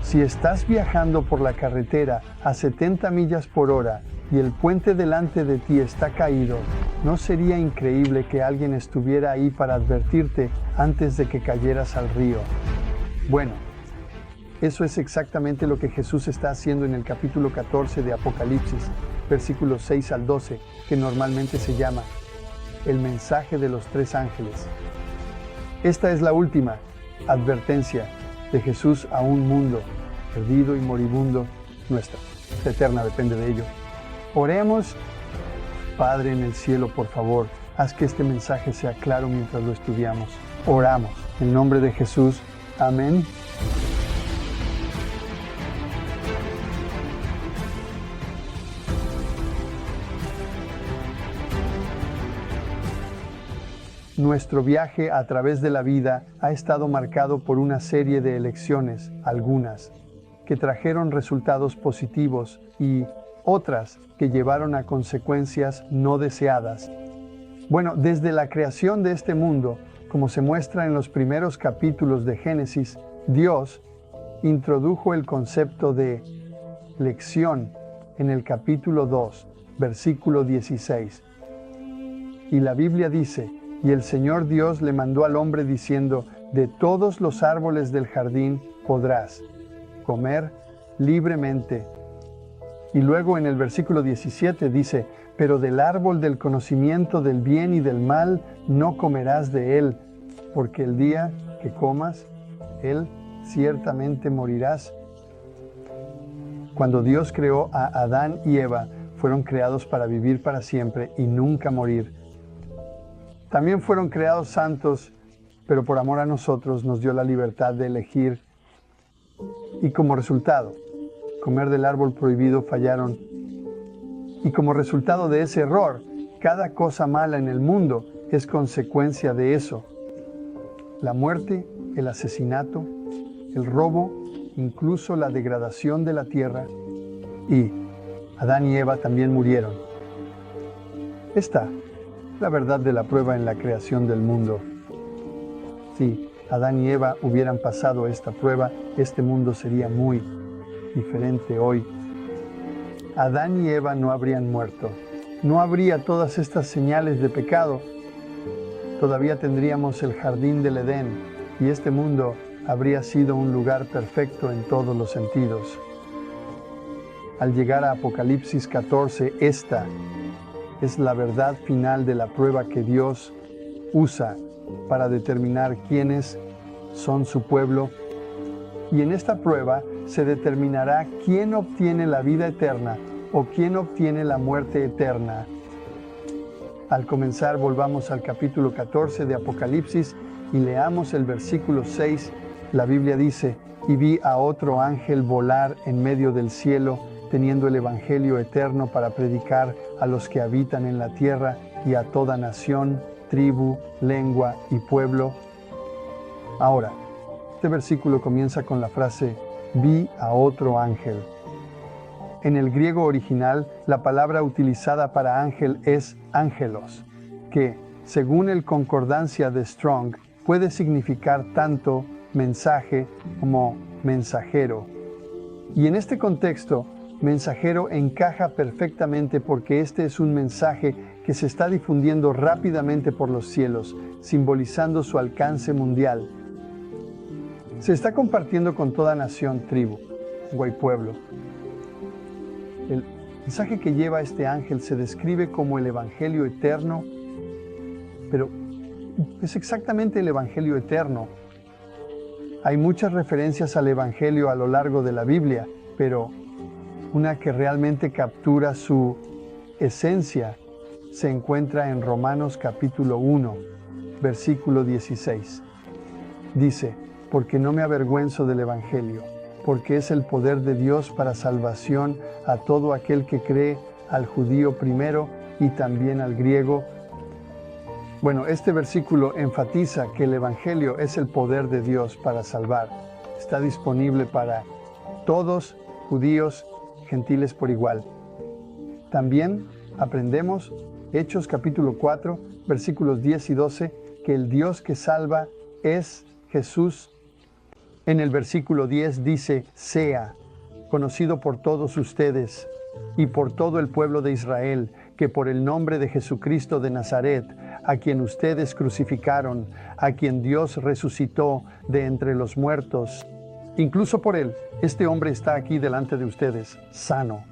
Si estás viajando por la carretera a 70 millas por hora y el puente delante de ti está caído, ¿no sería increíble que alguien estuviera ahí para advertirte antes de que cayeras al río? Bueno, eso es exactamente lo que Jesús está haciendo en el capítulo 14 de Apocalipsis, versículos 6 al 12, que normalmente se llama el mensaje de los tres ángeles. Esta es la última advertencia de Jesús a un mundo perdido y moribundo, nuestra eterna depende de ello. Oremos. Padre en el cielo, por favor, haz que este mensaje sea claro mientras lo estudiamos. Oramos. En nombre de Jesús. Amén. Nuestro viaje a través de la vida ha estado marcado por una serie de elecciones, algunas que trajeron resultados positivos y otras que llevaron a consecuencias no deseadas. Bueno, desde la creación de este mundo, como se muestra en los primeros capítulos de Génesis, Dios introdujo el concepto de lección en el capítulo 2, versículo 16. Y la Biblia dice: y el Señor Dios le mandó al hombre diciendo: de todos los árboles del jardín podrás comer libremente. Y luego en el versículo 17 dice: pero del árbol del conocimiento del bien y del mal no comerás de él, porque el día que comas, él ciertamente morirás. Cuando Dios creó a Adán y Eva, fueron creados para vivir para siempre y nunca morir. También fueron creados santos, pero por amor a nosotros nos dio la libertad de elegir. Y como resultado, comer del árbol prohibido fallaron. Y como resultado de ese error, cada cosa mala en el mundo es consecuencia de eso. La muerte, el asesinato, el robo, incluso la degradación de la tierra. Y Adán y Eva también murieron. Esta la verdad de la prueba en la creación del mundo. Si Adán y Eva hubieran pasado esta prueba, este mundo sería muy diferente hoy. Adán y Eva no habrían muerto. No habría todas estas señales de pecado. Todavía tendríamos el jardín del Edén y este mundo habría sido un lugar perfecto en todos los sentidos. Al llegar a Apocalipsis 14, esta es la verdad final de la prueba que Dios usa para determinar quiénes son su pueblo. Y en esta prueba se determinará quién obtiene la vida eterna o quién obtiene la muerte eterna. Al comenzar, volvamos al capítulo 14 de Apocalipsis y leamos el versículo 6. La Biblia dice: y vi a otro ángel volar en medio del cielo, teniendo el evangelio eterno para predicar a los que habitan en la tierra y a toda nación, tribu, lengua y pueblo. Ahora, este versículo comienza con la frase: vi a otro ángel. En el griego original, la palabra utilizada para ángel es ángelos, que, según el concordancia de Strong, puede significar tanto mensaje como mensajero. Y en este contexto, mensajero encaja perfectamente porque este es un mensaje que se está difundiendo rápidamente por los cielos, simbolizando su alcance mundial. Se está compartiendo con toda nación, tribu, lengua y pueblo. El mensaje que lleva este ángel se describe como el evangelio eterno, pero es exactamente el evangelio eterno. Hay muchas referencias al evangelio a lo largo de la Biblia, pero una que realmente captura su esencia se encuentra en Romanos capítulo 1, versículo 16. Dice: porque no me avergüenzo del evangelio, porque es el poder de Dios para salvación a todo aquel que cree, al judío primero y también al griego. Bueno, este versículo enfatiza que el evangelio es el poder de Dios para salvar. Está disponible para todos, judíos, gentiles por igual. También aprendemos, Hechos capítulo 4, versículos 10 y 12, que el Dios que salva es Jesús. En el versículo 10 dice, sea conocido por todos ustedes y por todo el pueblo de Israel, que por el nombre de Jesucristo de Nazaret, a quien ustedes crucificaron, a quien Dios resucitó de entre los muertos, incluso por él, este hombre está aquí delante de ustedes, sano.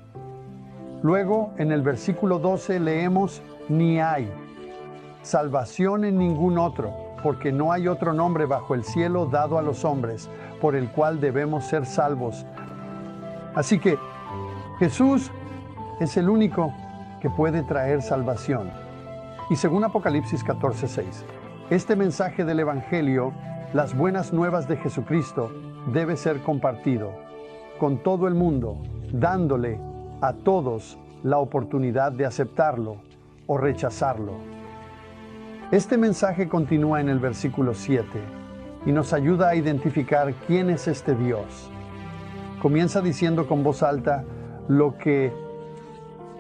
Luego, en el versículo 12 leemos, ni hay salvación en ningún otro, porque no hay otro nombre bajo el cielo dado a los hombres, por el cual debemos ser salvos. Así que Jesús es el único que puede traer salvación. Y según Apocalipsis 14:6, este mensaje del Evangelio, las buenas nuevas de Jesucristo, debe ser compartido con todo el mundo, dándole a todos la oportunidad de aceptarlo o rechazarlo. Este mensaje continúa en el versículo 7 y nos ayuda a identificar quién es este Dios. Comienza diciendo con voz alta lo que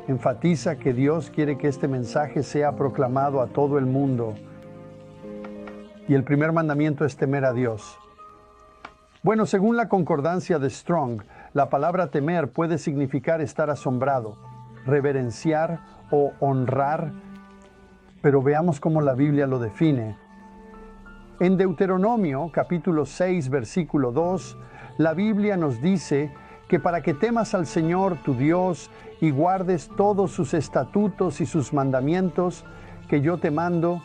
enfatiza que Dios quiere que este mensaje sea proclamado a todo el mundo. Y el primer mandamiento es temer a Dios. Bueno, según la concordancia de Strong, la palabra temer puede significar estar asombrado, reverenciar o honrar, pero veamos cómo la Biblia lo define. En Deuteronomio, capítulo 6, versículo 2, la Biblia nos dice que para que temas al Señor tu Dios y guardes todos sus estatutos y sus mandamientos que yo te mando,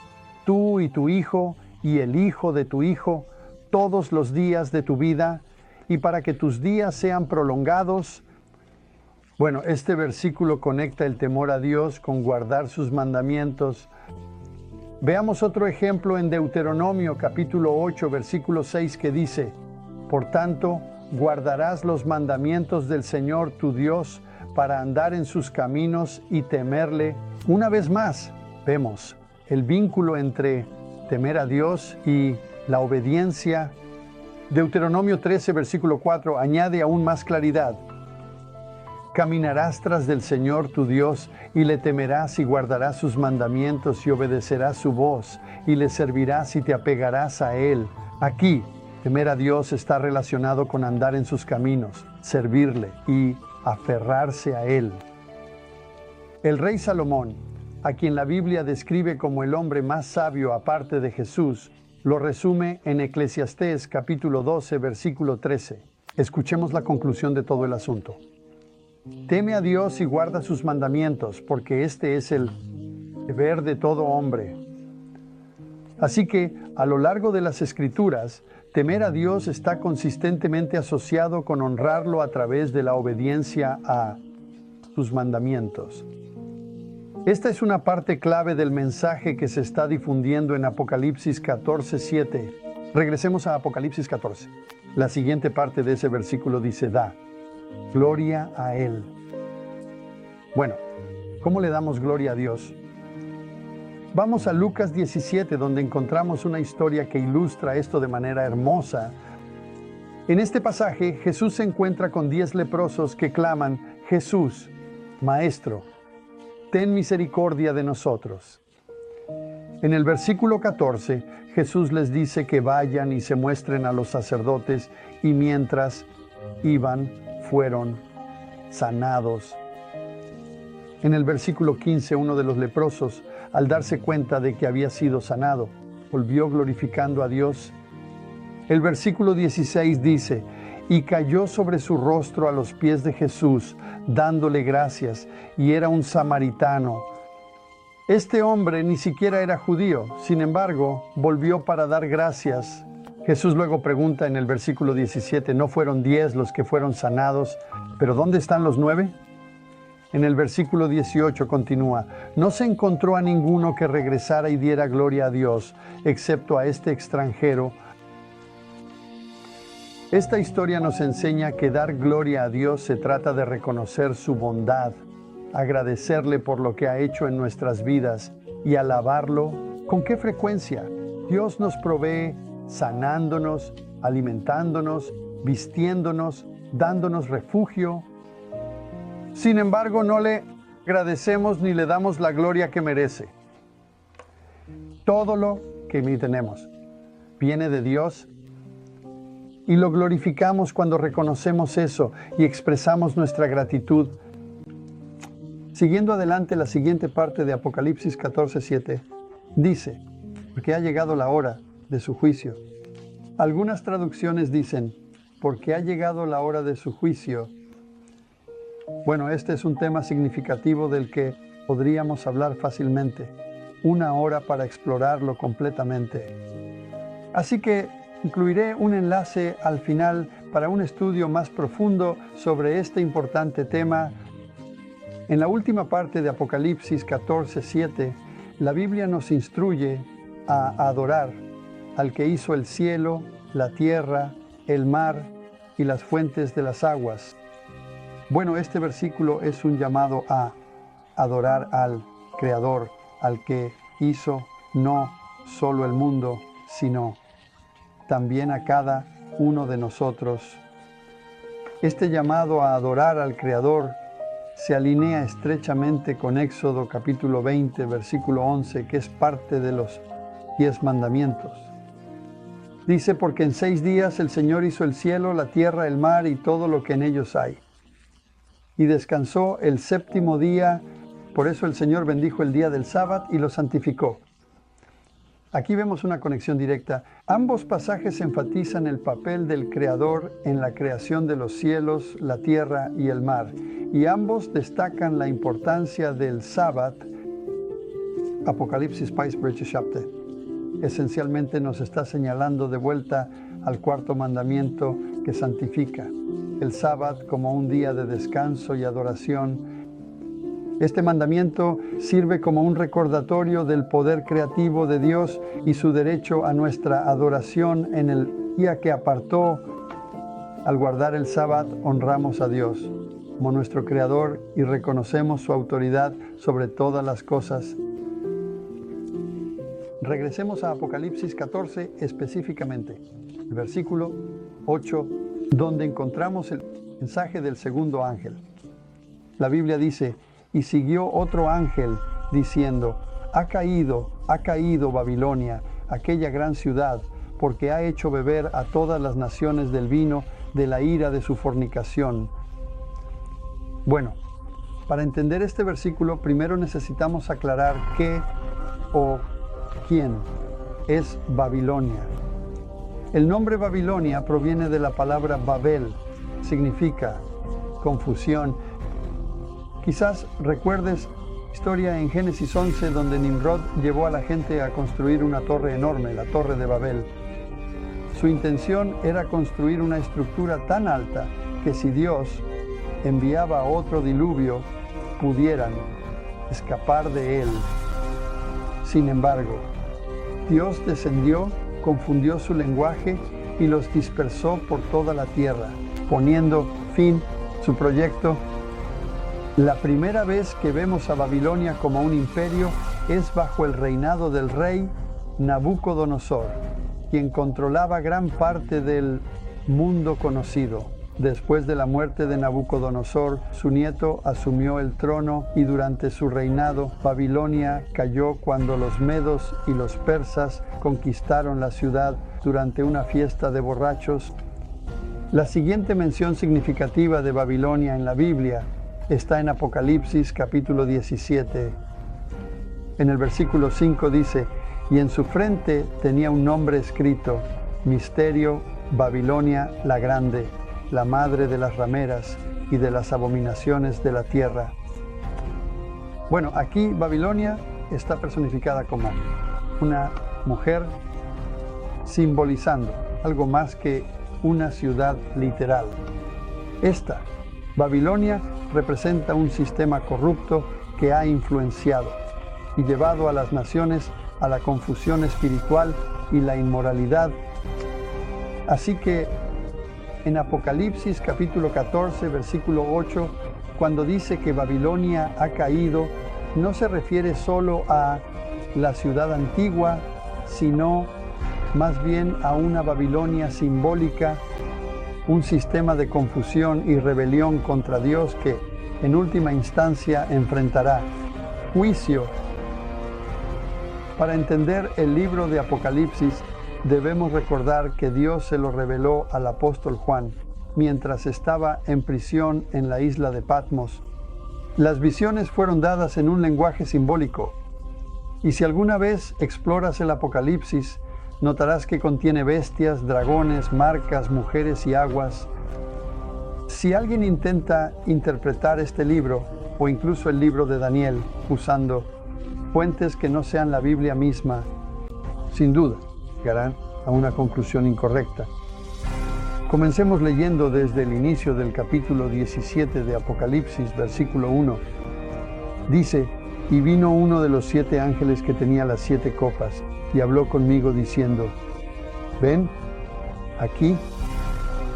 tú y tu hijo y el hijo de tu hijo, todos los días de tu vida, y para que tus días sean prolongados. Bueno, este versículo conecta el temor a Dios con guardar sus mandamientos. Veamos otro ejemplo en Deuteronomio capítulo 8, versículo 6, que dice, por tanto, guardarás los mandamientos del Señor tu Dios para andar en sus caminos y temerle. Una vez más, vemos el vínculo entre temer a Dios y la obediencia. Deuteronomio 13, versículo 4, añade aún más claridad. Caminarás tras del Señor tu Dios, y le temerás y guardarás sus mandamientos y obedecerás su voz, y le servirás y te apegarás a Él. Aquí, temer a Dios está relacionado con andar en sus caminos, servirle y aferrarse a Él. El rey Salomón, a quien la Biblia describe como el hombre más sabio aparte de Jesús, lo resume en Eclesiastés capítulo 12, versículo 13. Escuchemos la conclusión de todo el asunto. Teme a Dios y guarda sus mandamientos, porque este es el deber de todo hombre. Así que, a lo largo de las Escrituras, temer a Dios está consistentemente asociado con honrarlo a través de la obediencia a sus mandamientos. Esta es una parte clave del mensaje que se está difundiendo en Apocalipsis 14:7. Regresemos a Apocalipsis 14. La siguiente parte de ese versículo dice, da gloria a Él. Bueno, ¿cómo le damos gloria a Dios? Vamos a Lucas 17, donde encontramos una historia que ilustra esto de manera hermosa. En este pasaje, Jesús se encuentra con 10 leprosos que claman, Jesús, Maestro, ten misericordia de nosotros. En el versículo 14, Jesús les dice que vayan y se muestren a los sacerdotes, y mientras iban, fueron sanados. En el versículo 15, uno de los leprosos, al darse cuenta de que había sido sanado, volvió glorificando a Dios. El versículo 16 dice, y cayó sobre su rostro a los pies de Jesús, dándole gracias, y era un samaritano. Este hombre ni siquiera era judío, sin embargo, volvió para dar gracias. Jesús luego pregunta en el versículo 17, ¿no fueron 10 los que fueron sanados? ¿Pero dónde están los 9? En el versículo 18 continúa, no se encontró a ninguno que regresara y diera gloria a Dios, excepto a este extranjero. Esta historia nos enseña que dar gloria a Dios se trata de reconocer su bondad, agradecerle por lo que ha hecho en nuestras vidas y alabarlo. ¿Con qué frecuencia? Dios nos provee sanándonos, alimentándonos, vistiéndonos, dándonos refugio. Sin embargo, no le agradecemos ni le damos la gloria que merece. Todo lo que tenemos viene de Dios Y lo glorificamos cuando reconocemos eso y expresamos nuestra gratitud. Siguiendo adelante, la siguiente parte de Apocalipsis 14:7 dice, porque ha llegado la hora de su juicio. Algunas traducciones dicen, porque ha llegado la hora de su juicio. Bueno, este es un tema significativo del que podríamos hablar fácilmente. Una hora para explorarlo completamente. Así que incluiré un enlace al final para un estudio más profundo sobre este importante tema. En la última parte de Apocalipsis 14:7, la Biblia nos instruye a adorar al que hizo el cielo, la tierra, el mar y las fuentes de las aguas. Bueno, este versículo es un llamado a adorar al Creador, al que hizo no solo el mundo, sino también a cada uno de nosotros. Este llamado a adorar al Creador se alinea estrechamente con Éxodo capítulo 20, versículo 11, que es parte de los 10 mandamientos. Dice, porque en 6 días el Señor hizo el cielo, la tierra, el mar y todo lo que en ellos hay. Y descansó el 7º día, por eso el Señor bendijo el día del sábado y lo santificó. Aquí vemos una conexión directa. Ambos pasajes enfatizan el papel del Creador en la creación de los cielos, la tierra y el mar. Y ambos destacan la importancia del sábado. Apocalipsis Spice Bridge Chapter esencialmente nos está señalando de vuelta al 4º mandamiento que santifica el sábado como un día de descanso y adoración. Este mandamiento sirve como un recordatorio del poder creativo de Dios y su derecho a nuestra adoración en el día que apartó. Al guardar el sábado, honramos a Dios como nuestro Creador y reconocemos su autoridad sobre todas las cosas. Regresemos a Apocalipsis 14 específicamente, el versículo 8, donde encontramos el mensaje del segundo ángel. La Biblia dice, y siguió otro ángel diciendo, ha caído Babilonia, aquella gran ciudad, porque ha hecho beber a todas las naciones del vino de la ira de su fornicación. Bueno, para entender este versículo, primero necesitamos aclarar qué o quién es Babilonia. El nombre Babilonia proviene de la palabra Babel, significa confusión. Quizás recuerdes la historia en Génesis 11 donde Nimrod llevó a la gente a construir una torre enorme, la Torre de Babel. Su intención era construir una estructura tan alta que si Dios enviaba otro diluvio, pudieran escapar de él. Sin embargo, Dios descendió, confundió su lenguaje y los dispersó por toda la tierra, poniendo fin a su proyecto. La primera vez que vemos a Babilonia como un imperio es bajo el reinado del rey Nabucodonosor, quien controlaba gran parte del mundo conocido. Después de la muerte de Nabucodonosor, su nieto asumió el trono y durante su reinado, Babilonia cayó cuando los medos y los persas conquistaron la ciudad durante una fiesta de borrachos. La siguiente mención significativa de Babilonia en la Biblia está en Apocalipsis capítulo 17. En el versículo 5 dice, y en su frente tenía un nombre escrito, Misterio, Babilonia la Grande, la madre de las rameras y de las abominaciones de la tierra. Bueno, aquí Babilonia está personificada como una mujer, simbolizando algo más que una ciudad literal. Esta, Babilonia, representa un sistema corrupto que ha influenciado y llevado a las naciones a la confusión espiritual y la inmoralidad. Así que en Apocalipsis capítulo 14, versículo 8, cuando dice que Babilonia ha caído, no se refiere solo a la ciudad antigua, sino más bien a una Babilonia simbólica, un sistema de confusión y rebelión contra Dios que, en última instancia, enfrentará juicio. Para entender el libro de Apocalipsis, debemos recordar que Dios se lo reveló al apóstol Juan mientras estaba en prisión en la isla de Patmos. Las visiones fueron dadas en un lenguaje simbólico, y si alguna vez exploras el Apocalipsis, notarás que contiene bestias, dragones, marcas, mujeres y aguas. Si alguien intenta interpretar este libro, o incluso el libro de Daniel, usando fuentes que no sean la Biblia misma, sin duda llegarán a una conclusión incorrecta. Comencemos leyendo desde el inicio del capítulo 17 de Apocalipsis, versículo 1. Dice: «Y vino uno de los 7 ángeles que tenía las 7 copas, y habló conmigo diciendo: Ven aquí,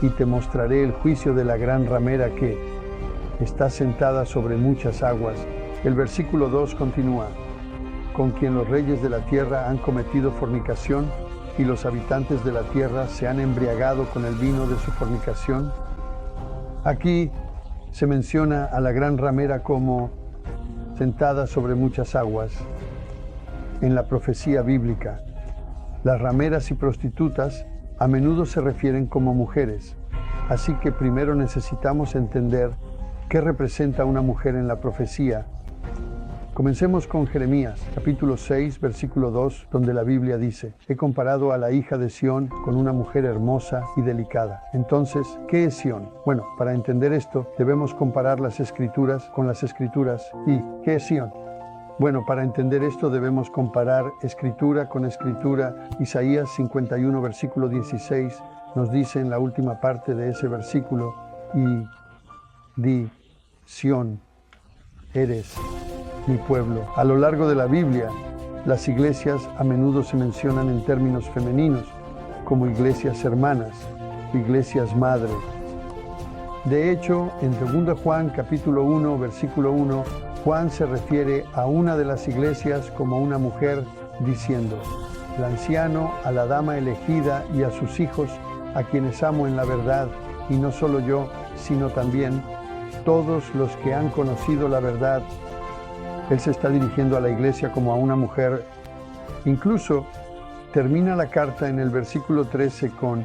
y te mostraré el juicio de la gran ramera que está sentada sobre muchas aguas». El versículo 2 continúa: «Con quien los reyes de la tierra han cometido fornicación, y los habitantes de la tierra se han embriagado con el vino de su fornicación». Aquí se menciona a la gran ramera como sentada sobre muchas aguas. En la profecía bíblica, las rameras y prostitutas a menudo se refieren como mujeres, así que primero necesitamos entender qué representa una mujer en la profecía. Comencemos con Jeremías, capítulo 6, versículo 2, donde la Biblia dice: «He comparado a la hija de Sión con una mujer hermosa y delicada». Entonces, ¿qué es Sión? Bueno, para entender esto, debemos comparar las Escrituras con las Escrituras. ¿Y qué es Sión? Bueno, para entender esto debemos comparar Escritura con Escritura. Isaías 51, versículo 16, nos dice en la última parte de ese versículo: «Y di, Sión, eres mi pueblo». A lo largo de la Biblia, las iglesias a menudo se mencionan en términos femeninos, como iglesias hermanas, iglesias madre. De hecho, en 2 Juan capítulo 1, versículo 1, Juan se refiere a una de las iglesias como una mujer, diciendo: «El anciano, a la dama elegida y a sus hijos, a quienes amo en la verdad, y no solo yo, sino también todos los que han conocido la verdad». Él se está dirigiendo a la iglesia como a una mujer. Incluso termina la carta en el versículo 13 con: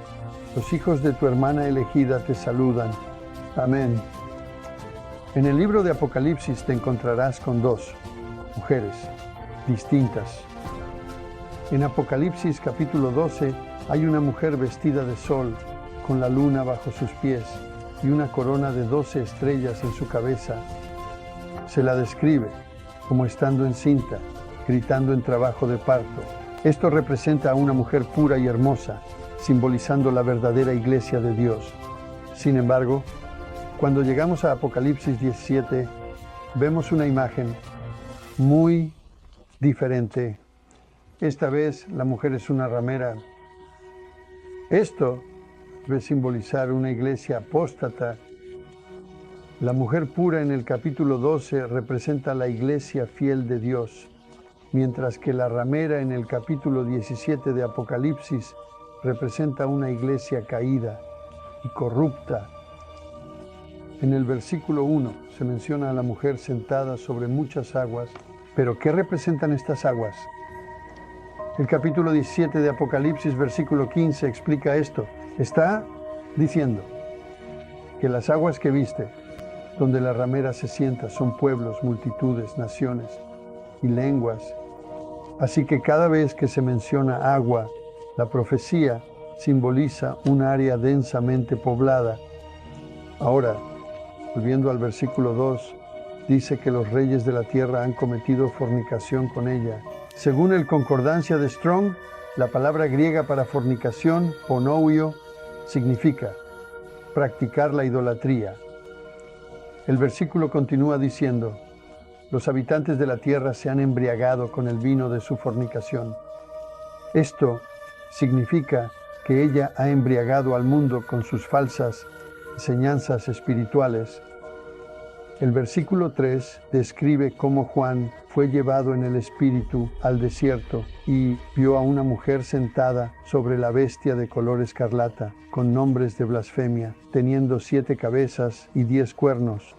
«Los hijos de tu hermana elegida te saludan». Amén. En el libro de Apocalipsis te encontrarás con 2 mujeres distintas. En Apocalipsis capítulo 12 hay una mujer vestida de sol, con la luna bajo sus pies y una corona de 12 estrellas en su cabeza. Se la describe como estando encinta, gritando en trabajo de parto. Esto representa a una mujer pura y hermosa, simbolizando la verdadera iglesia de Dios. Sin embargo, cuando llegamos a Apocalipsis 17, vemos una imagen muy diferente. Esta vez la mujer es una ramera. Esto debe simbolizar una iglesia apóstata. La mujer pura en el capítulo 12 representa la iglesia fiel de Dios, mientras que la ramera en el capítulo 17 de Apocalipsis representa una iglesia caída y corrupta. En el versículo 1 se menciona a la mujer sentada sobre muchas aguas, pero ¿qué representan estas aguas? El capítulo 17 de Apocalipsis, versículo 15, explica esto. Está diciendo que las aguas que viste, donde la ramera se sienta, son pueblos, multitudes, naciones y lenguas. Así que cada vez que se menciona agua, la profecía simboliza un área densamente poblada. Ahora, volviendo al versículo 2, dice que los reyes de la tierra han cometido fornicación con ella. Según el Concordancia de Strong, la palabra griega para fornicación, pornouio, significa practicar la idolatría. El versículo continúa diciendo: «Los habitantes de la tierra se han embriagado con el vino de su fornicación». Esto significa que ella ha embriagado al mundo con sus falsas enseñanzas espirituales. El versículo 3 describe cómo Juan fue llevado en el espíritu al desierto y vio a una mujer sentada sobre la bestia de color escarlata, con nombres de blasfemia, teniendo 7 cabezas y 10 cuernos.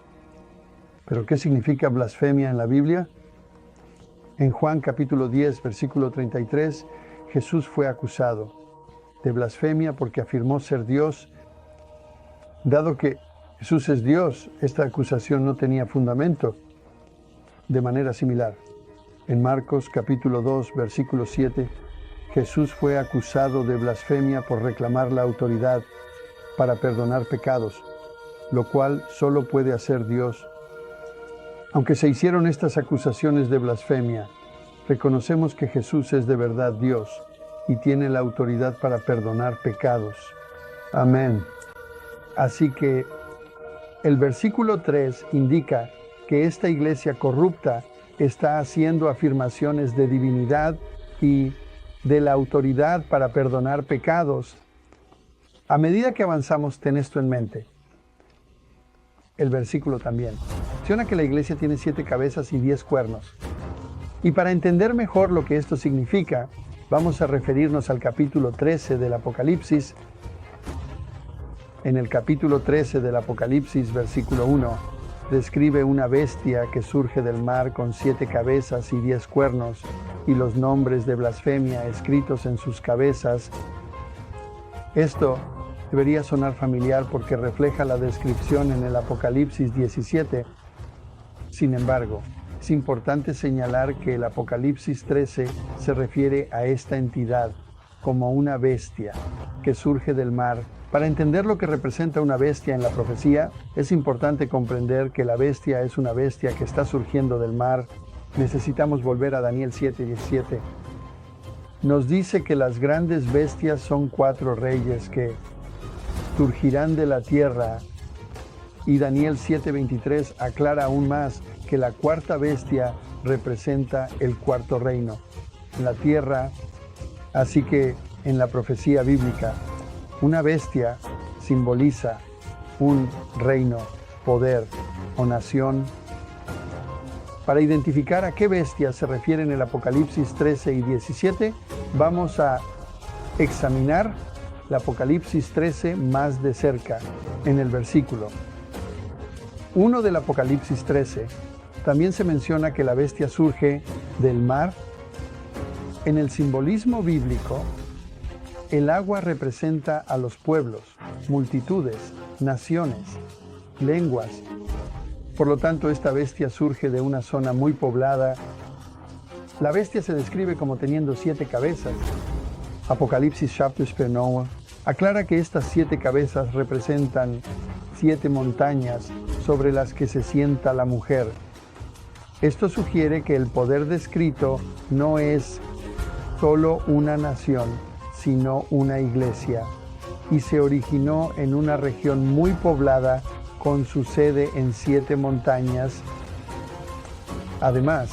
¿Pero qué significa blasfemia en la Biblia? En Juan capítulo 10, versículo 33, Jesús fue acusado. de blasfemia porque afirmó ser Dios. Dado que Jesús es Dios, esta acusación no tenía fundamento. De manera similar, en Marcos capítulo 2, versículo 7, Jesús fue acusado de blasfemia por reclamar la autoridad para perdonar pecados, lo cual solo puede hacer Dios. Aunque se hicieron estas acusaciones de blasfemia, reconocemos que Jesús es de verdad Dios y tiene la autoridad para perdonar pecados. Amén. Así que el versículo 3 indica que esta iglesia corrupta está haciendo afirmaciones de divinidad y de la autoridad para perdonar pecados. A medida que avanzamos, ten esto en mente. El versículo también menciona que la iglesia tiene 7 cabezas y 10 cuernos. Y para entender mejor lo que esto significa, vamos a referirnos al capítulo 13 del Apocalipsis. En el capítulo 13 del Apocalipsis, versículo 1, describe una bestia que surge del mar con 7 cabezas y 10 cuernos, y los nombres de blasfemia escritos en sus cabezas. Esto debería sonar familiar porque refleja la descripción en el Apocalipsis 17. Sin embargo, es importante señalar que el Apocalipsis 13 se refiere a esta entidad como una bestia que surge del mar. Para entender lo que representa una bestia en la profecía, es importante comprender que la bestia es una bestia que está surgiendo del mar. Necesitamos volver a Daniel 7:17. Nos dice que las grandes bestias son 4 reyes que surgirán de la tierra. Y Daniel 7:23 aclara aún más que la 4ª bestia representa el 4º reino, la tierra. Así que en la profecía bíblica, una bestia simboliza un reino, poder o nación. Para identificar a qué bestia se refiere en el Apocalipsis 13 y 17, vamos a examinar el Apocalipsis 13 más de cerca en el versículo 1 del Apocalipsis 13. También se menciona que la bestia surge del mar. En el simbolismo bíblico, el agua representa a los pueblos, multitudes, naciones, lenguas. Por lo tanto, esta bestia surge de una zona muy poblada. La bestia se describe como teniendo 7 cabezas. Apocalipsis chapter 9 aclara que estas 7 cabezas representan 7 montañas sobre las que se sienta la mujer. Esto sugiere que el poder descrito no es solo una nación, sino una iglesia, y se originó en una región muy poblada con su sede en 7 montañas. Además,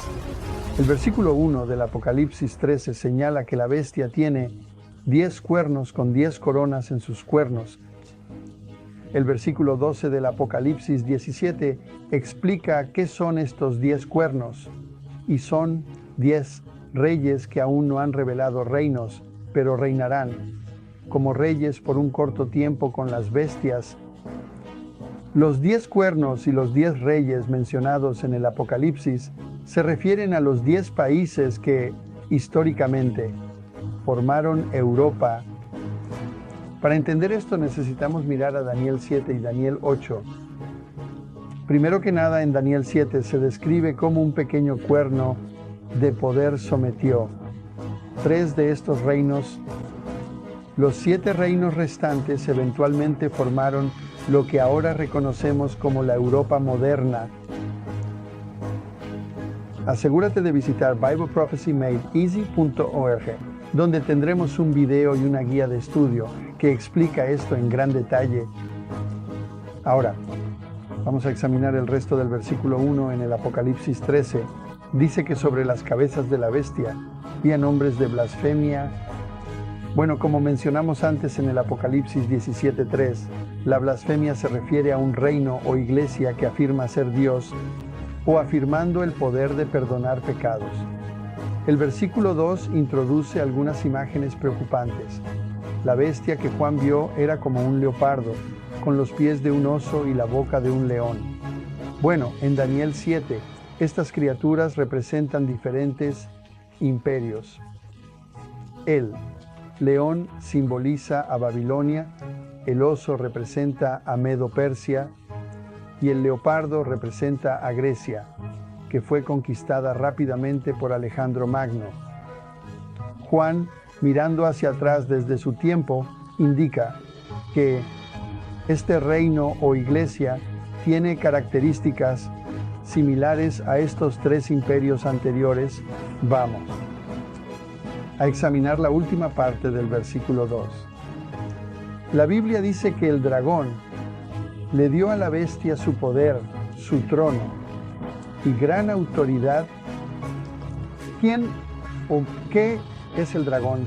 el versículo 1 del Apocalipsis 13 señala que la bestia tiene 10 cuernos con 10 coronas en sus cuernos. El versículo 12 del Apocalipsis 17 explica qué son estos 10 cuernos, y son 10 reyes que aún no han revelado reinos, pero reinarán como reyes por un corto tiempo con las bestias. Los 10 cuernos y los 10 reyes mencionados en el Apocalipsis se refieren a los 10 países que, históricamente, formaron Europa. Para entender esto necesitamos mirar a Daniel 7 y Daniel 8. Primero que nada, en Daniel 7 se describe cómo un pequeño cuerno de poder sometió 3 de estos reinos. Los 7 reinos restantes eventualmente formaron lo que ahora reconocemos como la Europa moderna. Asegúrate de visitar BibleProphecyMadeEasy.org, donde tendremos un video y una guía de estudio que explica esto en gran detalle. Ahora, vamos a examinar el resto del versículo 1 en el Apocalipsis 13. Dice que sobre las cabezas de la bestia había nombres de blasfemia. Bueno, como mencionamos antes en el Apocalipsis 17:3, la blasfemia se refiere a un reino o iglesia que afirma ser Dios o afirmando el poder de perdonar pecados. El versículo 2 introduce algunas imágenes preocupantes. La bestia que Juan vio era como un leopardo, con los pies de un oso y la boca de un león. Bueno, en Daniel 7, estas criaturas representan diferentes imperios. Él, león simboliza a Babilonia, el oso representa a Medo-Persia y el leopardo representa a Grecia, que fue conquistada rápidamente por Alejandro Magno. Juan, mirando hacia atrás desde su tiempo, indica que este reino o iglesia tiene características similares a estos tres imperios anteriores. Vamos a examinar la última parte del versículo 2. La Biblia dice que el dragón le dio a la bestia su poder, su trono y gran autoridad. ¿Quién o qué es el dragón?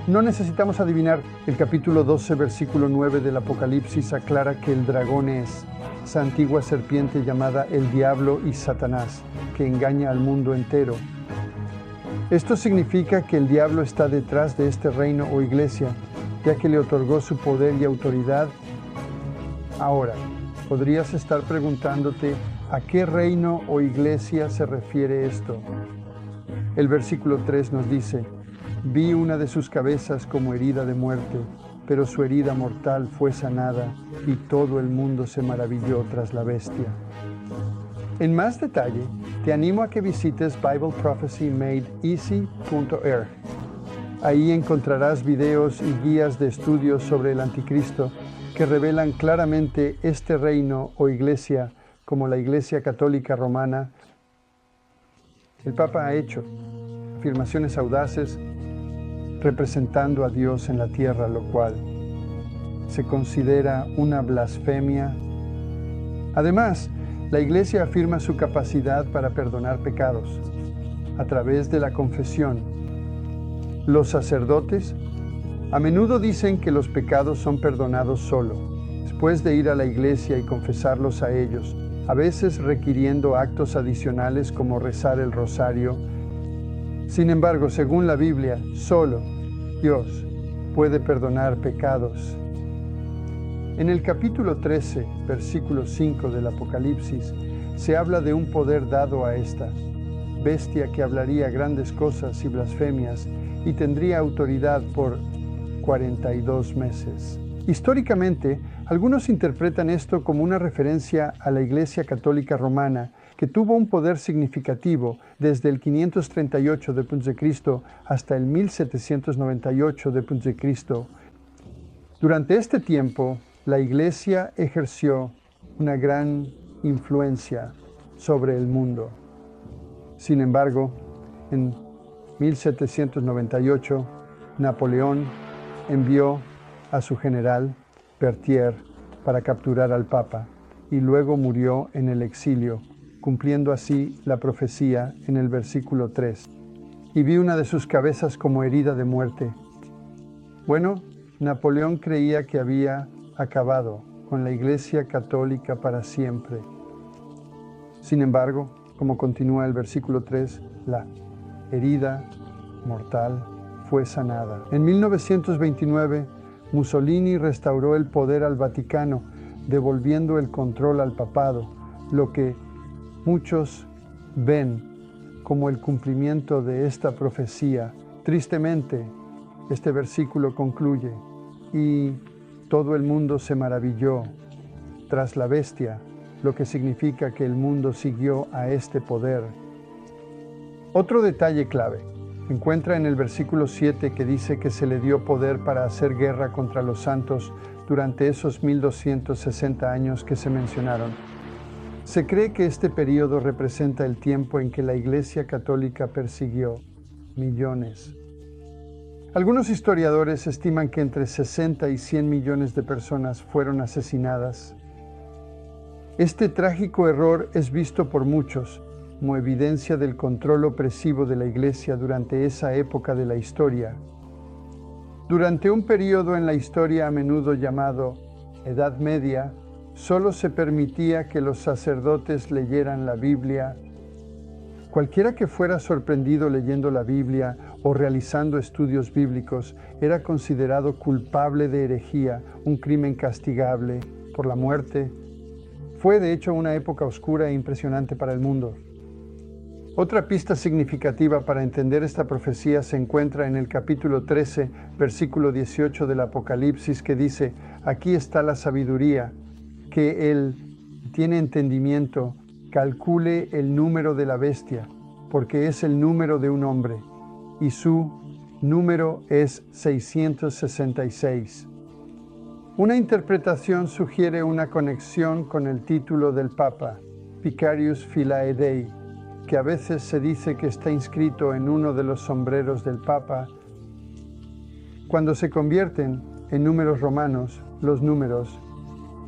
No necesitamos adivinar. El capítulo 12, versículo 9 del Apocalipsis aclara que el dragón es esa antigua serpiente llamada el diablo y Satanás, que engaña al mundo entero. Esto significa que el diablo está detrás de este reino o iglesia, ya que le otorgó su poder y autoridad. Ahora, podrías estar preguntándote a qué reino o iglesia se refiere esto. El versículo 3 nos dice: vi una de sus cabezas como herida de muerte, pero su herida mortal fue sanada y todo el mundo se maravilló tras la bestia. En más detalle, te animo a que visites BibleProphecyMadeEasy.org. Ahí encontrarás videos y guías de estudios sobre el anticristo que revelan claramente este reino o iglesia como la Iglesia Católica Romana. El Papa ha hecho afirmaciones audaces representando a Dios en la tierra, lo cual se considera una blasfemia. Además, la Iglesia afirma su capacidad para perdonar pecados a través de la confesión. Los sacerdotes a menudo dicen que los pecados son perdonados solo, después de ir a la iglesia y confesarlos a ellos, a veces requiriendo actos adicionales como rezar el rosario. Sin embargo, según la Biblia, solo Dios puede perdonar pecados. En el capítulo 13, versículo 5 del Apocalipsis, se habla de un poder dado a esta bestia que hablaría grandes cosas y blasfemias y tendría autoridad por 42 meses. Históricamente, algunos interpretan esto como una referencia a la Iglesia Católica Romana, que tuvo un poder significativo desde el 538 d.C. hasta el 1798 d.C. Durante este tiempo, la Iglesia ejerció una gran influencia sobre el mundo. Sin embargo, en 1798, Napoleón envió a su general, Berthier, para capturar al Papa, y luego murió en el exilio, cumpliendo así la profecía en el versículo 3. Y vi una de sus cabezas como herida de muerte. Bueno, Napoleón creía que había acabado con la Iglesia Católica para siempre. Sin embargo, como continúa el versículo 3, la herida mortal fue sanada. En 1929, Mussolini restauró el poder al Vaticano, devolviendo el control al papado, lo que muchos ven como el cumplimiento de esta profecía. Tristemente, este versículo concluye: y todo el mundo se maravilló tras la bestia, lo que significa que el mundo siguió a este poder. Otro detalle clave se encuentra en el versículo 7, que dice que se le dio poder para hacer guerra contra los santos durante esos 1260 años que se mencionaron. Se cree que este periodo representa el tiempo en que la Iglesia Católica persiguió millones. Algunos historiadores estiman que entre 60 y 100 millones de personas fueron asesinadas. Este trágico error es visto por muchos como evidencia del control opresivo de la Iglesia durante esa época de la historia. Durante un periodo en la historia a menudo llamado Edad Media, solo se permitía que los sacerdotes leyeran la Biblia. Cualquiera que fuera sorprendido leyendo la Biblia o realizando estudios bíblicos era considerado culpable de herejía, un crimen castigable por la muerte. Fue de hecho una época oscura e impresionante para el mundo. Otra pista significativa para entender esta profecía se encuentra en el capítulo 13, versículo 18 del Apocalipsis, que dice: aquí está la sabiduría, que él tiene entendimiento, calcule el número de la bestia, porque es el número de un hombre, y su número es 666. Una interpretación sugiere una conexión con el título del Papa, Vicarius Philae Dei, que a veces se dice que está inscrito en uno de los sombreros del Papa. Cuando se convierten en números romanos, los números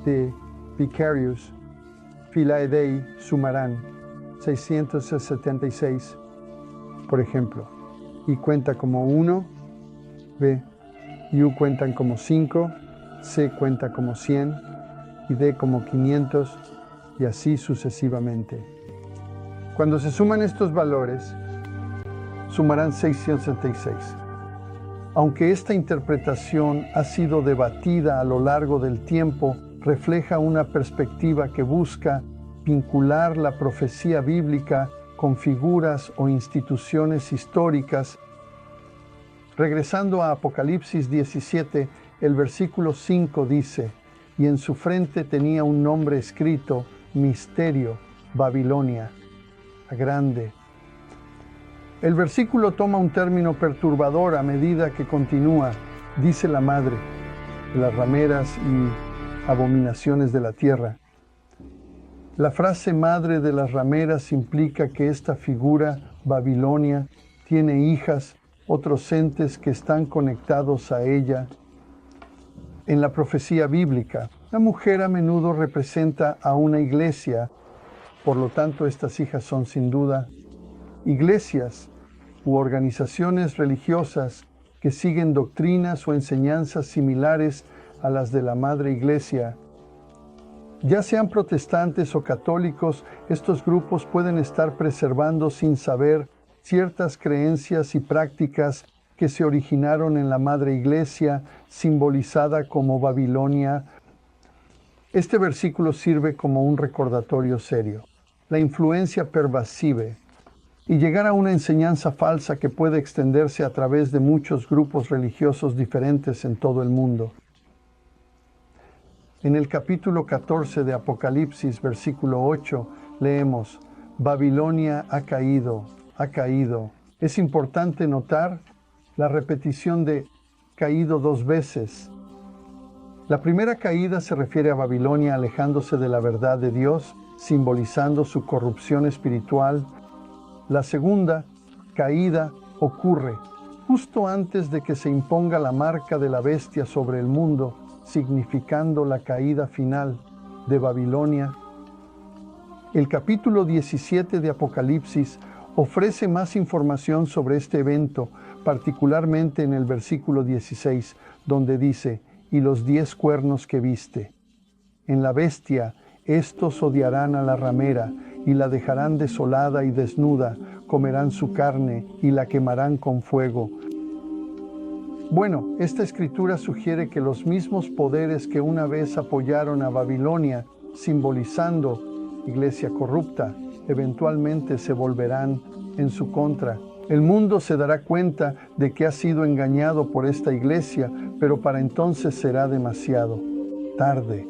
de Vicarius Philae Dei sumarán 676, por ejemplo, y cuenta como 1, B y U cuentan como 5, C cuenta como 100 y D como 500, y así sucesivamente. Cuando se suman estos valores, sumarán 666. Aunque esta interpretación ha sido debatida a lo largo del tiempo, refleja una perspectiva que busca vincular la profecía bíblica con figuras o instituciones históricas. Regresando a Apocalipsis 17, el versículo 5 dice: y en su frente tenía un nombre escrito, Misterio, Babilonia, la Grande. El versículo toma un término perturbador a medida que continúa. Dice la madre de las rameras y abominaciones de la tierra. La frase madre de las rameras implica que esta figura, Babilonia, tiene hijas, otros entes que están conectados a ella. En la profecía bíblica, la mujer a menudo representa a una iglesia, por lo tanto estas hijas son sin duda iglesias u organizaciones religiosas que siguen doctrinas o enseñanzas similares a las de la madre iglesia. Ya sean protestantes o católicos, estos grupos pueden estar preservando sin saber ciertas creencias y prácticas que se originaron en la madre iglesia, simbolizada como Babilonia. Este versículo sirve como un recordatorio serio. La influencia pervasiva y llegar a una enseñanza falsa que puede extenderse a través de muchos grupos religiosos diferentes en todo el mundo. En el capítulo 14 de Apocalipsis, versículo 8, leemos: Babilonia ha caído, ha caído. Es importante notar la repetición de caído dos veces. La primera caída se refiere a Babilonia alejándose de la verdad de Dios, simbolizando su corrupción espiritual. La segunda caída ocurre justo antes de que se imponga la marca de la bestia sobre el mundo, significando la caída final de Babilonia. El capítulo 17 de Apocalipsis ofrece más información sobre este evento, particularmente en el versículo 16, donde dice: y los 10 cuernos que viste. En la bestia, estos odiarán a la ramera, y la dejarán desolada y desnuda, comerán su carne, y la quemarán con fuego. Bueno, esta escritura sugiere que los mismos poderes que una vez apoyaron a Babilonia, simbolizando iglesia corrupta, eventualmente se volverán en su contra. El mundo se dará cuenta de que ha sido engañado por esta iglesia, pero para entonces será demasiado tarde.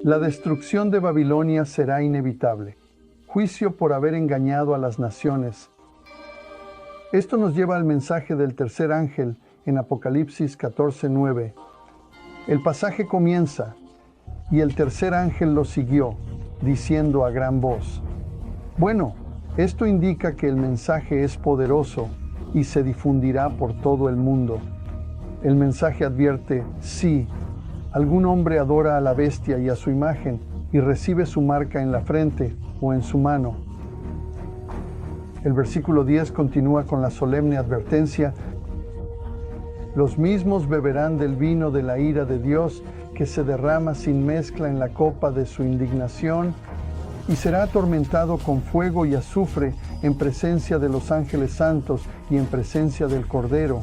La destrucción de Babilonia será inevitable. Juicio por haber engañado a las naciones. Esto nos lleva al mensaje del tercer ángel en Apocalipsis 14:9. El pasaje comienza: y el tercer ángel lo siguió, diciendo a gran voz. Bueno, esto indica que el mensaje es poderoso y se difundirá por todo el mundo. El mensaje advierte: sí, algún hombre adora a la bestia y a su imagen y recibe su marca en la frente o en su mano. El versículo 10 continúa con la solemne advertencia: los mismos beberán del vino de la ira de Dios, que se derrama sin mezcla en la copa de su indignación, y será atormentado con fuego y azufre en presencia de los ángeles santos y en presencia del Cordero.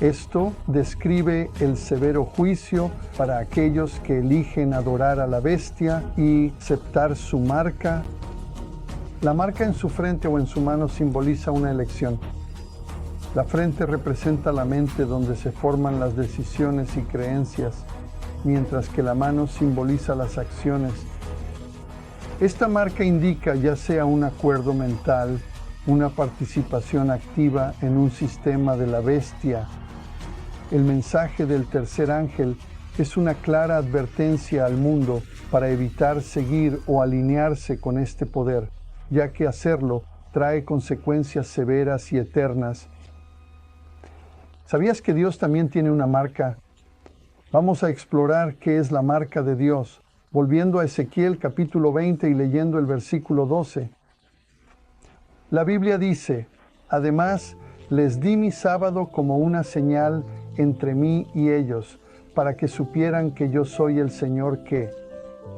Esto describe el severo juicio para aquellos que eligen adorar a la bestia y aceptar su marca. La marca en su frente o en su mano simboliza una elección. La frente representa la mente donde se forman las decisiones y creencias, mientras que la mano simboliza las acciones. Esta marca indica ya sea un acuerdo mental, una participación activa en un sistema de la bestia. El mensaje del tercer ángel es una clara advertencia al mundo para evitar seguir o alinearse con este poder, ya que hacerlo trae consecuencias severas y eternas. ¿Sabías que Dios también tiene una marca? Vamos a explorar qué es la marca de Dios, volviendo a Ezequiel capítulo 20 y leyendo el versículo 12. La Biblia dice: además, les di mi sábado como una señal entre mí y ellos, para que supieran que yo soy el Señor que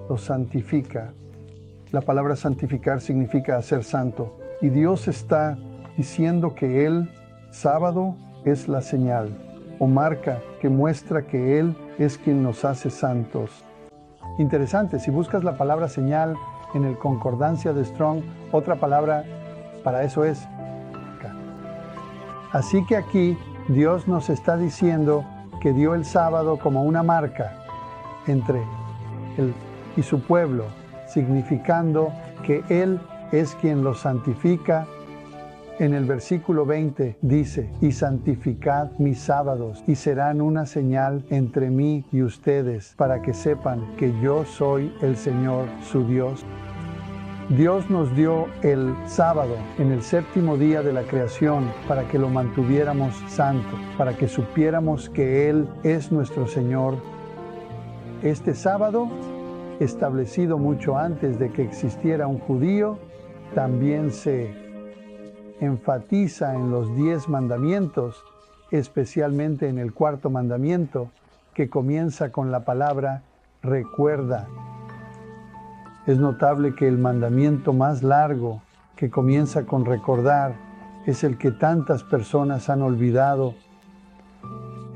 los santifica. La palabra santificar significa hacer santo, y Dios está diciendo que el sábado es la señal o marca que muestra que Él es quien nos hace santos. Interesante, si buscas la palabra señal en el Concordancia de Strong, otra palabra para eso es marca. Así que aquí Dios nos está diciendo que dio el sábado como una marca entre Él y su pueblo, significando que Él es quien los santifica. En el versículo 20 dice: y santificad mis sábados, y serán una señal entre mí y ustedes, para que sepan que yo soy el Señor su Dios. Dios nos dio el sábado en el séptimo día de la creación para que lo mantuviéramos santo, para que supiéramos que Él es nuestro Señor. Este sábado, establecido mucho antes de que existiera un judío, también se enfatiza en los 10 mandamientos, especialmente en el 4.º mandamiento, que comienza con la palabra recuerda. Es notable que el mandamiento más largo, que comienza con recordar, es el que tantas personas han olvidado.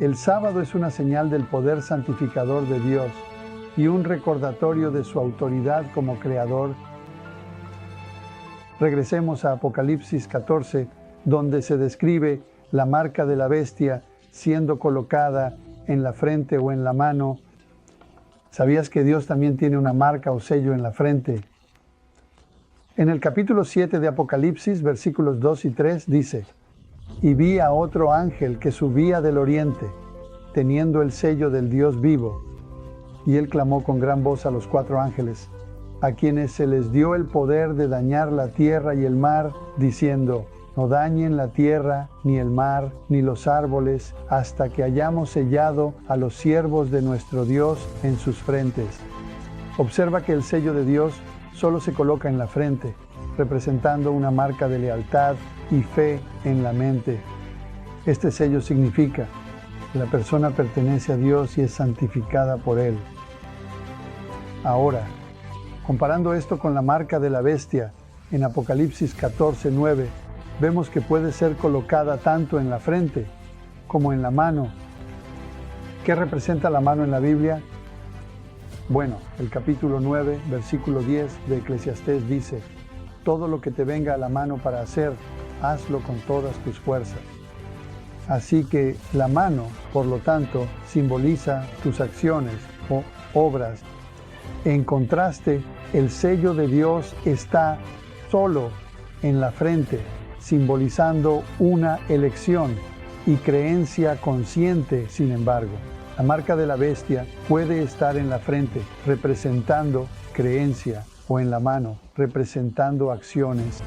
El sábado es una señal del poder santificador de Dios y un recordatorio de su autoridad como creador. Regresemos a Apocalipsis 14, donde se describe la marca de la bestia siendo colocada en la frente o en la mano. ¿Sabías que Dios también tiene una marca o sello en la frente? En el capítulo 7 de Apocalipsis, versículos 2 y 3, dice: y vi a otro ángel que subía del oriente, teniendo el sello del Dios vivo. Y él clamó con gran voz a los 4 ángeles, a quienes se les dio el poder de dañar la tierra y el mar, diciendo: no dañen la tierra, ni el mar, ni los árboles, hasta que hayamos sellado a los siervos de nuestro Dios en sus frentes. Observa que el sello de Dios solo se coloca en la frente, representando una marca de lealtad y fe en la mente. Este sello significa que la persona pertenece a Dios y es santificada por Él. Ahora, comparando esto con la marca de la bestia, en Apocalipsis 14:9, vemos que puede ser colocada tanto en la frente como en la mano. ¿Qué representa la mano en la Biblia? Bueno, el capítulo 9, versículo 10 de Eclesiastés dice: todo lo que te venga a la mano para hacer, hazlo con todas tus fuerzas. Así que la mano, por lo tanto, simboliza tus acciones o obras. En contraste, el sello de Dios está solo en la frente, simbolizando una elección y creencia consciente. Sin embargo, la marca de la bestia puede estar en la frente, representando creencia, o en la mano, representando acciones,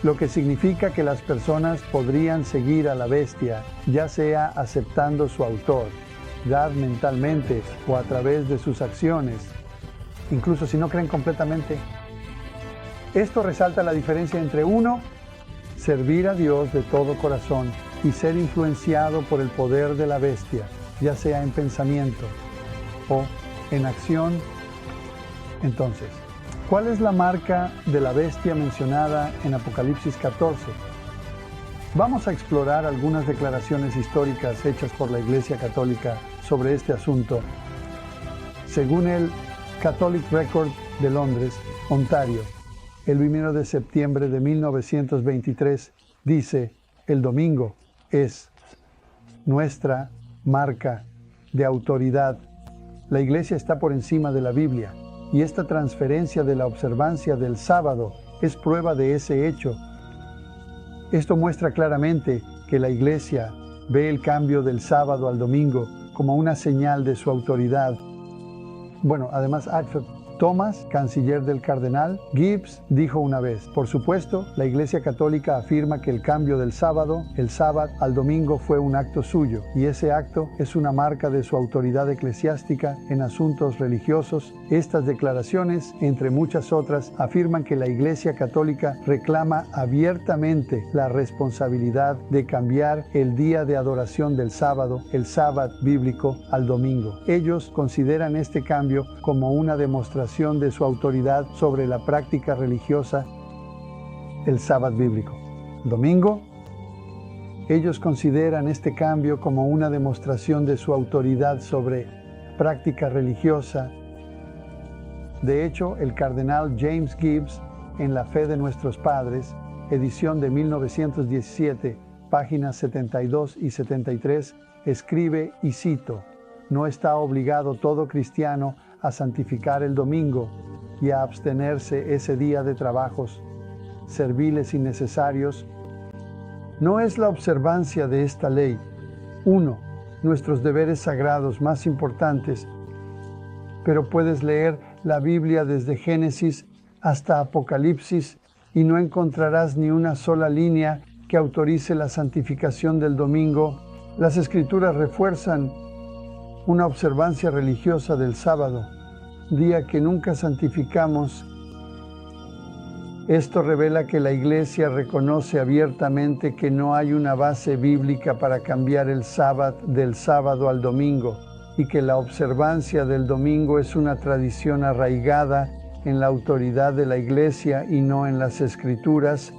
lo que significa que las personas podrían seguir a la bestia, ya sea aceptando su autoridad mentalmente o a través de sus acciones, incluso si no creen completamente. Esto resalta la diferencia entre uno, servir a Dios de todo corazón, y ser influenciado por el poder de la bestia, ya sea en pensamiento o en acción. Entonces, ¿cuál es la marca de la bestia mencionada en Apocalipsis 14? Vamos a explorar algunas declaraciones históricas hechas por la Iglesia Católica sobre este asunto. Según el Catholic Record de Londres, Ontario, el 1 de septiembre de 1923, dice: el domingo es nuestra marca de autoridad. La Iglesia está por encima de la Biblia, y esta transferencia de la observancia del sábado es prueba de ese hecho. Esto muestra claramente que la Iglesia ve el cambio del sábado al domingo como una señal de su autoridad. Bueno, además, Thomas, canciller del cardenal Gibbs, dijo una vez: por supuesto, la Iglesia Católica afirma que el cambio del sábado, el sábado, al domingo fue un acto suyo, y ese acto es una marca de su autoridad eclesiástica en asuntos religiosos. Estas declaraciones, entre muchas otras, afirman que la Iglesia Católica reclama abiertamente la responsabilidad de cambiar el día de adoración del sábado, el sábado bíblico, al domingo. Ellos consideran este cambio como una demostración de su autoridad sobre la práctica religiosa del sábado bíblico. Domingo, ellos consideran este cambio como una demostración de su autoridad sobre práctica religiosa. De hecho, el cardenal James Gibbs, en La Fe de Nuestros Padres, edición de 1917, páginas 72 y 73, escribe, y cito: no está obligado todo cristiano a santificar el domingo y a abstenerse ese día de trabajos serviles y necesarios. No es la observancia de esta ley, nuestros deberes sagrados más importantes, pero puedes leer la Biblia desde Génesis hasta Apocalipsis y no encontrarás ni una sola línea que autorice la santificación del domingo. Las Escrituras refuerzan una observancia religiosa del sábado, día que nunca santificamos. Esto revela que la Iglesia reconoce abiertamente que no hay una base bíblica para cambiar el sábado del sábado al domingo, y que la observancia del domingo es una tradición arraigada en la autoridad de la Iglesia y no en las Escrituras.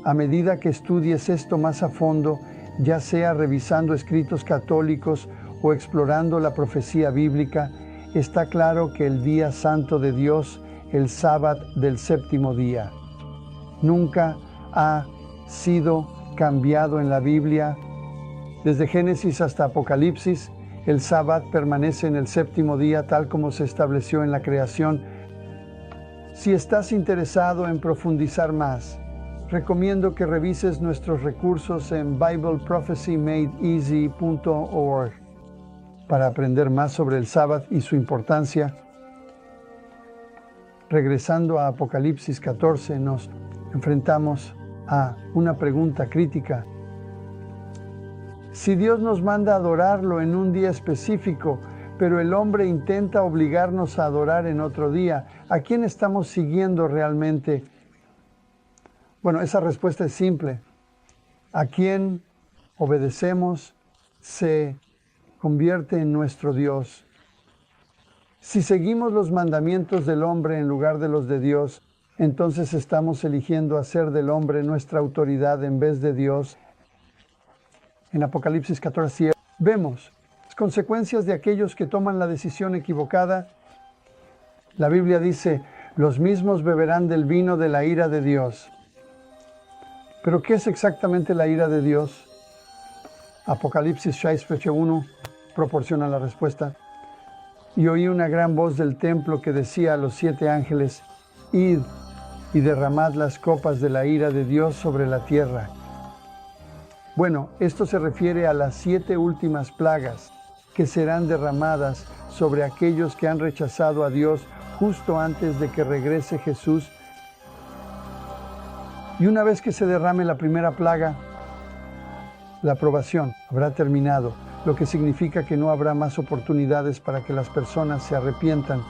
A medida que estudies esto más a fondo, ya sea revisando escritos católicos o explorando la profecía bíblica, está claro que el día santo de Dios, el sábado del séptimo día, nunca ha sido cambiado en la Biblia. Desde Génesis hasta Apocalipsis, el sábado permanece en el séptimo día tal como se estableció en la creación. Si estás interesado en profundizar más, recomiendo que revises nuestros recursos en BibleProphecyMadeEasy.org para aprender más sobre el sábado y su importancia. Regresando a Apocalipsis 14, nos enfrentamos a una pregunta crítica. Si Dios nos manda a adorarlo en un día específico, pero el hombre intenta obligarnos a adorar en otro día, ¿a quién estamos siguiendo realmente? Bueno, esa respuesta es simple. A quien obedecemos se convierte en nuestro Dios. Si seguimos los mandamientos del hombre en lugar de los de Dios, entonces estamos eligiendo hacer del hombre nuestra autoridad en vez de Dios. En Apocalipsis 14 vemos las consecuencias de aquellos que toman la decisión equivocada. La Biblia dice: los mismos beberán del vino de la ira de Dios. ¿Pero qué es exactamente la ira de Dios? Apocalipsis 6:1 proporciona la respuesta. Y oí una gran voz del templo que decía a los 7 ángeles: id y derramad las copas de la ira de Dios sobre la tierra. Bueno, esto se refiere a las 7 últimas plagas que serán derramadas sobre aquellos que han rechazado a Dios justo antes de que regrese Jesús. Y una vez que se derrame la primera plaga, la probación habrá terminado, lo que significa que no habrá más oportunidades para que las personas se arrepientan.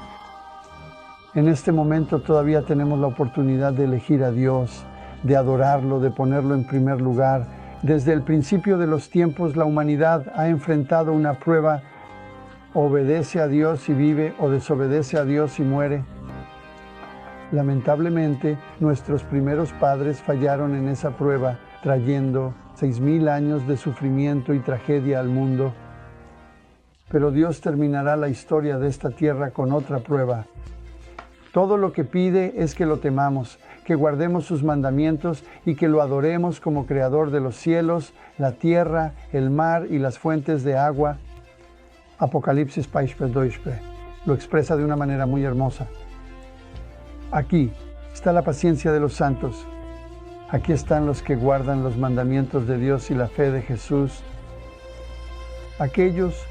En este momento todavía tenemos la oportunidad de elegir a Dios, de adorarlo, de ponerlo en primer lugar. Desde el principio de los tiempos, la humanidad ha enfrentado una prueba: obedece a Dios y vive, o desobedece a Dios y muere. Lamentablemente, nuestros primeros padres fallaron en esa prueba, trayendo 6,000 años de sufrimiento y tragedia al mundo. Pero Dios terminará la historia de esta tierra con otra prueba. Todo lo que pide es que lo temamos, que guardemos sus mandamientos y que lo adoremos como creador de los cielos, la tierra, el mar y las fuentes de agua. Apocalipsis 22 lo expresa de una manera muy hermosa. Aquí está la paciencia de los santos. Aquí están los que guardan los mandamientos de Dios y la fe de Jesús. Aquellos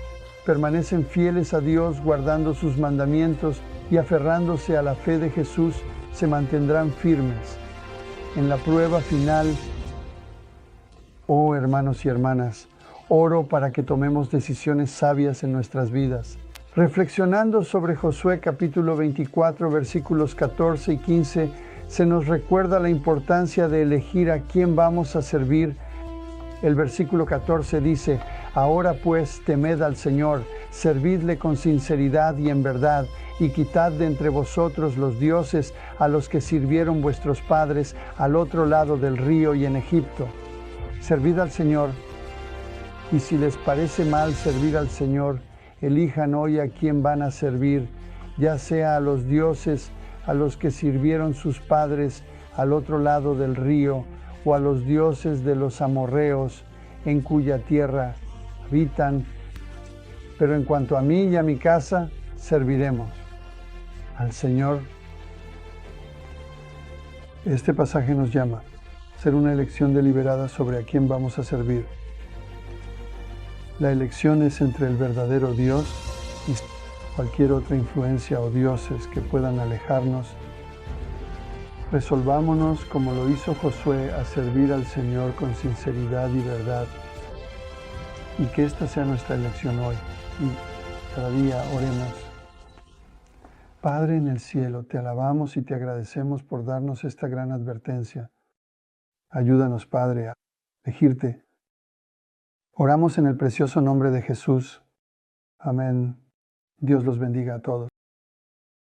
permanecen fieles a Dios guardando sus mandamientos y aferrándose a la fe de Jesús se mantendrán firmes. En la prueba final, oh hermanos y hermanas, oro para que tomemos decisiones sabias en nuestras vidas. Reflexionando sobre Josué capítulo 24, versículos 14 y 15, se nos recuerda la importancia de elegir a quién vamos a servir. El versículo 14 dice: Ahora pues temed al Señor, servidle con sinceridad y en verdad, y quitad de entre vosotros los dioses a los que sirvieron vuestros padres al otro lado del río y en Egipto. Servid al Señor, y si les parece mal servir al Señor, elijan hoy a quién van a servir, ya sea a los dioses a los que sirvieron sus padres al otro lado del río, o a los dioses de los amorreos en cuya tierra habitan. Pero en cuanto a mí y a mi casa, serviremos al Señor. Este pasaje nos llama a hacer una elección deliberada sobre a quién vamos a servir. La elección es entre el verdadero Dios y cualquier otra influencia o dioses que puedan alejarnos. Resolvámonos, como lo hizo Josué, a servir al Señor con sinceridad y verdad, y que esta sea nuestra elección hoy. Y cada día oremos. Padre en el cielo, te alabamos y te agradecemos por darnos esta gran advertencia. Ayúdanos, Padre, a elegirte. Oramos en el precioso nombre de Jesús. Amén. Dios los bendiga a todos.